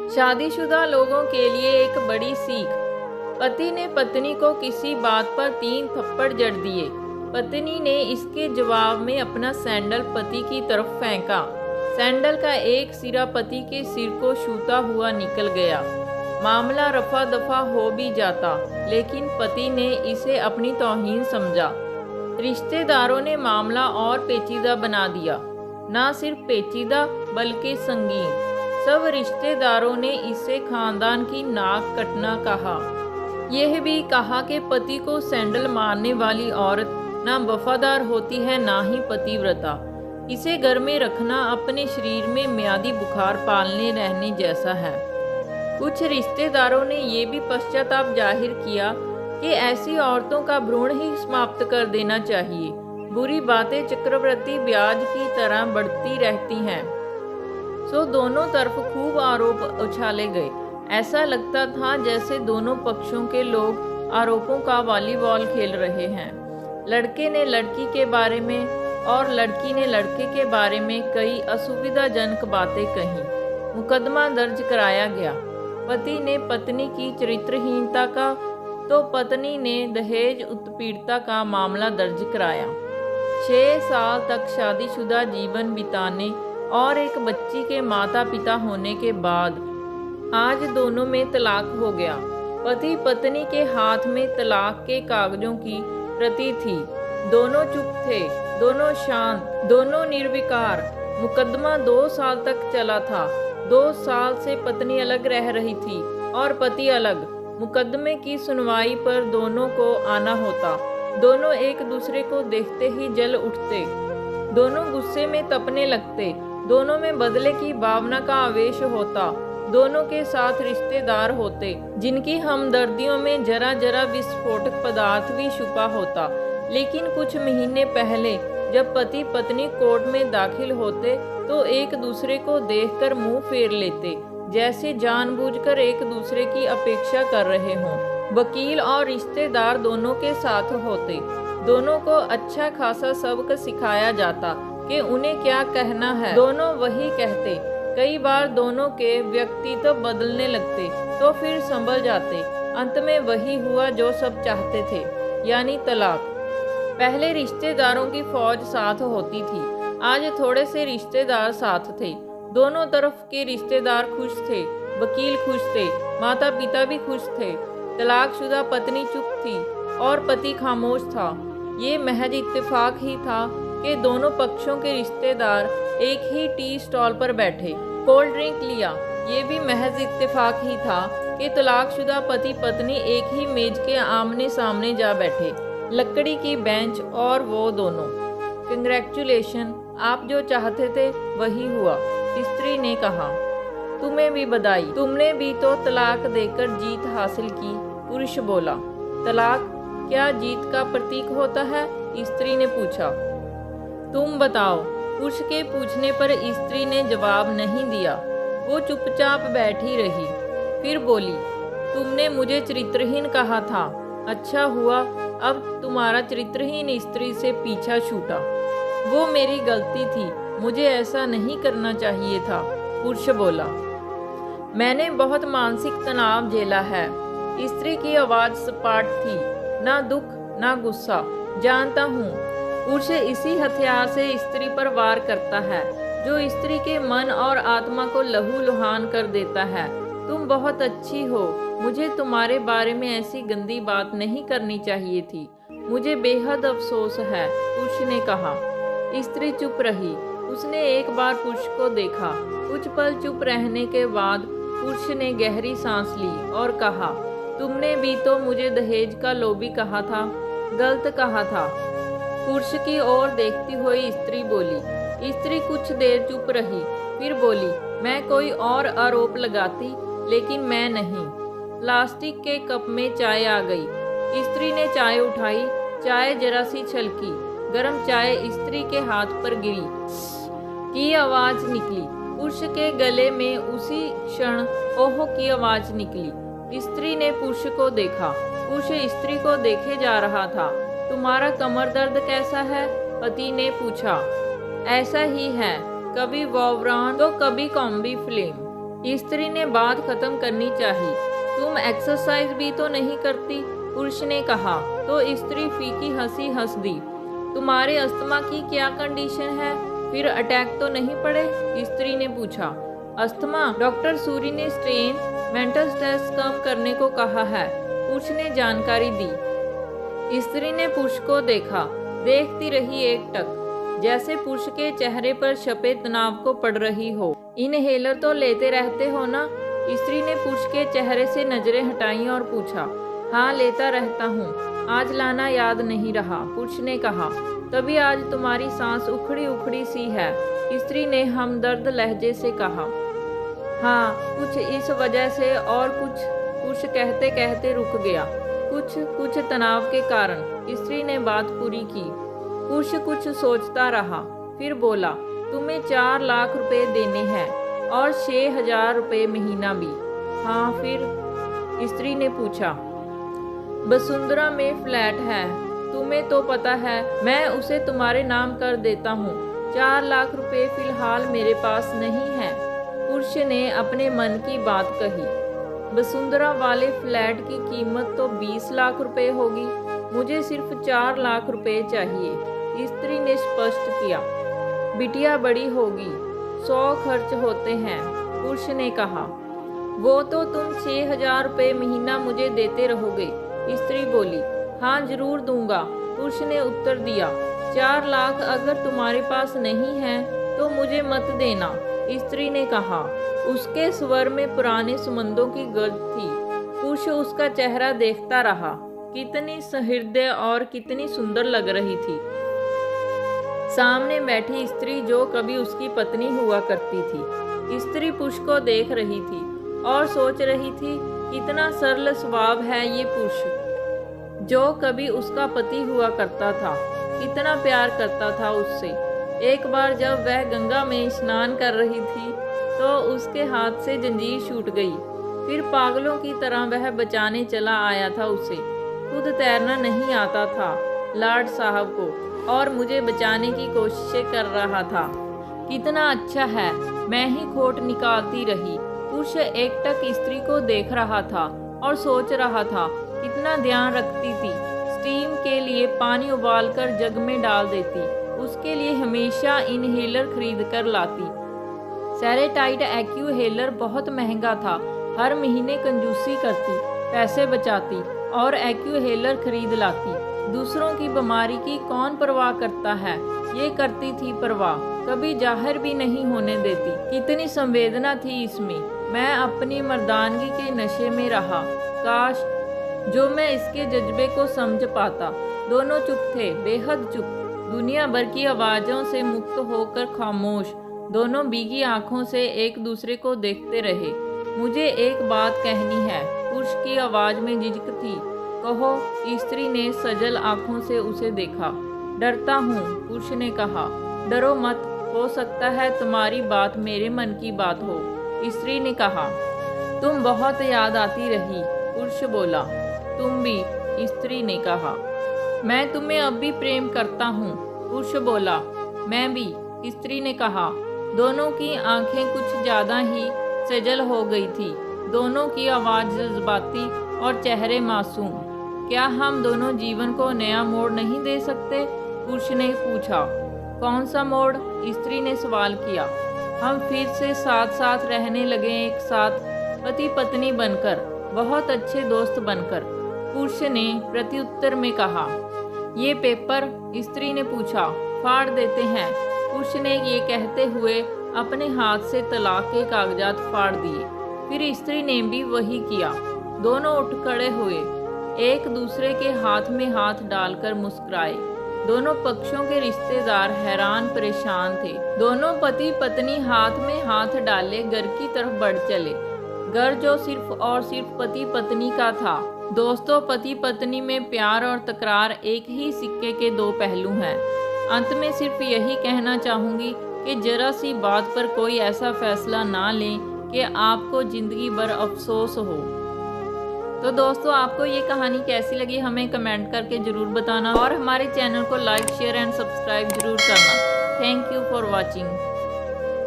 शादीशुदा लोगों के लिए एक बड़ी सीख। पति ने पत्नी को किसी बात पर 3 थप्पड़ जड़ दिए। पत्नी ने इसके जवाब में अपना सैंडल पति की तरफ फेंका। सैंडल का एक सिरा पति के सिर को छूता हुआ निकल गया। मामला रफा दफा हो भी जाता, लेकिन पति ने इसे अपनी तौहीन समझा। रिश्तेदारों ने मामला और पेचीदा बना दिया। ना सिर्फ पेचीदा बल्कि संगीन। सब रिश्तेदारों ने इसे खानदान की नाक कटना कहा। यह भी कहा कि पति को सैंडल मारने वाली औरत ना वफादार होती है, ना ही पतिव्रता। इसे घर में रखना अपने शरीर में म्यादी बुखार पालने रहने जैसा है। कुछ रिश्तेदारों ने यह भी पश्चाताप जाहिर किया कि ऐसी औरतों का भ्रूण ही समाप्त कर देना चाहिए। बुरी बातें चक्रवृद्धि ब्याज की तरह बढ़ती रहती हैं। सो दोनों तरफ खूब आरोप उछाले गए। ऐसा लगता था जैसे दोनों पक्षों के लोग आरोपों का वॉलीबॉल खेल रहे हैं। लड़के ने लड़की के बारे में और लड़की ने लड़के के बारे में कई असुविधाजनक बातें कहीं। मुकदमा दर्ज कराया गया। पति ने पत्नी की चरित्रहीनता का तो पत्नी ने दहेज उत्पीड़नता का मामला दर्ज कराया। 6 साल तक शादीशुदा जीवन बिताने और एक बच्ची के माता पिता होने के बाद आज दोनों में तलाक हो गया। पति पत्नी के हाथ में तलाक के कागजों की प्रति थी। दोनों चुप थे, दोनों शांत, दोनों निर्विकार। मुकदमा 2 साल तक चला था। 2 साल से पत्नी अलग रह रही थी और पति अलग। मुकदमे की सुनवाई पर दोनों को आना होता। दोनों एक दूसरे को देखते ही जल उठते। दोनों गुस्से में तपने लगते। दोनों में बदले की भावना का आवेश होता। दोनों के साथ रिश्तेदार होते जिनकी हमदर्दियों में जरा जरा विस्फोटक पदार्थ भी छुपा होता। लेकिन कुछ महीने पहले जब पति पत्नी कोर्ट में दाखिल होते तो एक दूसरे को देखकर मुंह फेर लेते, जैसे जानबूझकर एक दूसरे की अपेक्षा कर रहे हों। वकील और रिश्तेदार दोनों के साथ होते। दोनों को अच्छा खासा सबक सिखाया जाता कि उन्हें क्या कहना है। दोनों वही कहते। कई बार दोनों के व्यक्तित्व बदलने लगते तो फिर संभल जाते। अंत में वही हुआ जो सब चाहते थे, यानी तलाक। पहले रिश्तेदारों की फौज साथ होती थी, आज थोड़े से रिश्तेदार साथ थे। दोनों तरफ के रिश्तेदार खुश थे, वकील खुश थे, माता पिता भी खुश थे। तलाकशुदा पत्नी चुप थी और पति खामोश था। ये महज इत्तेफाक ही था कि दोनों पक्षों के रिश्तेदार एक ही टी स्टॉल पर बैठे, कोल्ड ड्रिंक लिया। ये भी महज इत्तेफाक ही था कि तलाकशुदा पति पत्नी एक ही मेज के आमने सामने जा बैठे, लकड़ी की बेंच और वो दोनों। कंग्रेचुलेशन, आप जो चाहते थे वही हुआ, स्त्री ने कहा। तुम्हें भी बधाई, तुमने भी तो तलाक देकर जीत हासिल की, पुरुष बोला। तलाक क्या जीत का प्रतीक होता है? स्त्री ने पूछा। तुम बताओ। पुरुष के पूछने पर स्त्री ने जवाब नहीं दिया। वो चुपचाप बैठी रही। फिर बोली, तुमने मुझे चरित्रहीन कहा था। अच्छा हुआ अब तुम्हारा चरित्रहीन स्त्री से पीछा छूटा। वो मेरी गलती थी, मुझे ऐसा नहीं करना चाहिए था, पुरुष बोला। मैंने बहुत मानसिक तनाव झेला है। स्त्री की आवाज़ सपाट थी, ना दुख ना गुस्सा। जानता हूँ, पुरुष इसी हथियार से स्त्री पर वार करता है जो स्त्री के मन और आत्मा को लहूलुहान कर देता है। तुम बहुत अच्छी हो, मुझे तुम्हारे बारे में ऐसी गंदी बात नहीं करनी चाहिए थी। मुझे बेहद अफसोस है, पुरुष ने कहा। स्त्री चुप रही। उसने एक बार पुरुष को देखा। कुछ पल चुप रहने के बाद पुरुष ने गहरी सांस ली और कहा, तुमने भी तो मुझे दहेज का लोभी कहा था। गलत कहा था, पुरुष की ओर देखती हुई स्त्री बोली। स्त्री कुछ देर चुप रही, फिर बोली, मैं कोई और आरोप लगाती, लेकिन मैं नहीं। प्लास्टिक के कप में चाय आ गई। स्त्री ने चाय उठाई। चाय जरा सी छलकी। गर्म चाय स्त्री के हाथ पर गिरी की आवाज निकली। पुरुष के गले में उसी क्षण ओह की आवाज निकली। स्त्री ने पुरुष को देखा। पुरुष स्त्री को देखे जा रहा था। तुम्हारा कमर दर्द कैसा है? पति ने पूछा। ऐसा ही है, कभी वॉवरान तो कभी कॉम्बी फ्लेम। स्त्री ने बात खत्म करनी चाहिए। तुम एक्सरसाइज भी तो नहीं करती, पुरुष ने कहा। तो स्त्री फीकी हंसी हंस दी। तुम्हारे अस्थमा की क्या कंडीशन है, फिर अटैक तो नहीं पड़े, स्त्री ने पूछा। अस्थमा, डॉक्टर सूरी ने स्ट्रेन मेंटल स्ट्रेस कम करने को कहा है, पुरुष ने जानकारी दी। स्त्री ने पुरुष को देखा, देखती रही एकटक, जैसे पुरुष के चेहरे पर छपे तनाव को पड़ रही हो। इनहेलर तो लेते रहते हो ना, स्त्री ने पुरुष के चेहरे से नजरें हटाई और पूछा। हाँ, लेता रहता हूँ, आज लाना याद नहीं रहा, पुरुष ने कहा। तभी आज तुम्हारी सांस उखड़ी उखड़ी सी है, स्त्री ने हमदर्द लहजे से कहा। हाँ, कुछ इस वजह से और कुछ, पुरुष कहते कहते रुक गया। कुछ तनाव के कारण, स्त्री ने बात पूरी की। पुरुष कुछ सोचता रहा, फिर बोला। तुम्हें 4 लाख रुपए देने हैं और 6,000 रुपये महीना भी। हाँ, फिर, स्त्री ने पूछा। वसुंधरा में फ्लैट है, तुम्हें तो पता है, मैं उसे तुम्हारे नाम कर देता हूँ। 4 लाख रुपए फिलहाल मेरे पास नहीं है, पुरुष ने अपने मन की बात कही। वसुंधरा वाले फ्लैट की कीमत तो 20 लाख रुपए होगी, मुझे सिर्फ 4 लाख रुपए चाहिए, स्त्री ने स्पष्ट किया। बिटिया बड़ी होगी, 100 खर्च होते हैं, पुरुष ने कहा। वो तो तुम 6,000 रुपये महीना मुझे देते रहोगे, स्त्री बोली। हाँ, जरूर दूंगा, पुरुष ने उत्तर दिया। 4 लाख अगर तुम्हारे पास नहीं है तो मुझे मत देना, स्त्री ने कहा। उसके स्वर में पुराने संबंधों की गर्ज थी। पुरुष उसका चेहरा देखता रहा, कितनी सहृदय और कितनी सुंदर लग रही थी। सामने बैठी स्त्री जो कभी उसकी पत्नी हुआ करती थी। स्त्री पुरुष को देख रही थी और सोच रही थी, कितना सरल स्वभाव है ये पुरुष जो कभी उसका पति हुआ करता था, कितना प्यार करता था उससे। एक बार जब वह गंगा में स्नान कर रही थी तो उसके हाथ से जंजीर छूट गई। फिर पागलों की तरह वह बचाने चला आया था उसे। खुद तैरना नहीं आता था लॉर्ड साहब को, और मुझे बचाने की कोशिशें कर रहा था। कितना अच्छा है, मैं ही खोट निकालती रही। पुरुष एकटक स्त्री को देख रहा था और सोच रहा था, कितना ध्यान रखती थी। स्टीम के लिए पानी उबालकर जग में डाल देती, उसके लिए हमेशा इनहेलर खरीद कर लाती। सेरेटाइड एक्यूहेलर बहुत महंगा था, हर महीने कंजूसी करती, पैसे बचाती और एक्यूहेलर खरीद लाती। दूसरों की बीमारी की कौन परवाह करता है, ये करती थी परवाह, कभी जाहिर भी नहीं होने देती। कितनी संवेदना थी इसमें। मैं अपनी मर्दानगी के नशे में रहा, काश जो मैं इसके जज्बे को समझ पाता। दोनों चुप थे, बेहद चुप, दुनिया भर की आवाज़ों से मुक्त होकर खामोश। दोनों भीगी आंखों से एक दूसरे को देखते रहे। मुझे एक बात कहनी है, पुरुष की आवाज़ में झिझक थी। कहो, स्त्री ने सजल आंखों से उसे देखा। डरता हूँ, पुरुष ने कहा। डरो मत, हो सकता है तुम्हारी बात मेरे मन की बात हो, स्त्री ने कहा। तुम बहुत याद आती रही, पुरुष बोला। तुम भी, स्त्री ने कहा। मैं तुम्हें अब भी प्रेम करता हूँ, पुरुष बोला। मैं भी, स्त्री ने कहा। दोनों की आंखें कुछ ज़्यादा ही सजल हो गई थी, दोनों की आवाज़ जज्बाती और चेहरे मासूम। क्या हम दोनों जीवन को नया मोड़ नहीं दे सकते, पुरुष ने पूछा। कौन सा मोड़, स्त्री ने सवाल किया। हम फिर से साथ साथ रहने लगे, एक साथ पति पत्नी बनकर, बहुत अच्छे दोस्त बनकर, पुरुष ने प्रत्युत्तर में कहा। ये पेपर, स्त्री ने पूछा, फाड़ देते हैं, पुरुष ने ये कहते हुए अपने हाथ से तलाक के कागजात फाड़ दिए। फिर स्त्री ने भी वही किया। दोनों उठ खड़े हुए, एक दूसरे के हाथ में हाथ डालकर मुस्कुराए। दोनों पक्षों के रिश्तेदार हैरान परेशान थे। दोनों पति पत्नी हाथ में हाथ डाले घर की तरफ बढ़ चले। घर जो सिर्फ और सिर्फ पति पत्नी का था। दोस्तों, पति पत्नी में प्यार और तकरार एक ही सिक्के के दो पहलू हैं। अंत में सिर्फ यही कहना चाहूँगी कि जरा सी बात पर कोई ऐसा फैसला ना लें कि आपको ज़िंदगी भर अफसोस हो। तो दोस्तों, आपको ये कहानी कैसी लगी हमें कमेंट करके ज़रूर बताना और हमारे चैनल को लाइक, शेयर एंड सब्सक्राइब ज़रूर करना। Thank you for watching.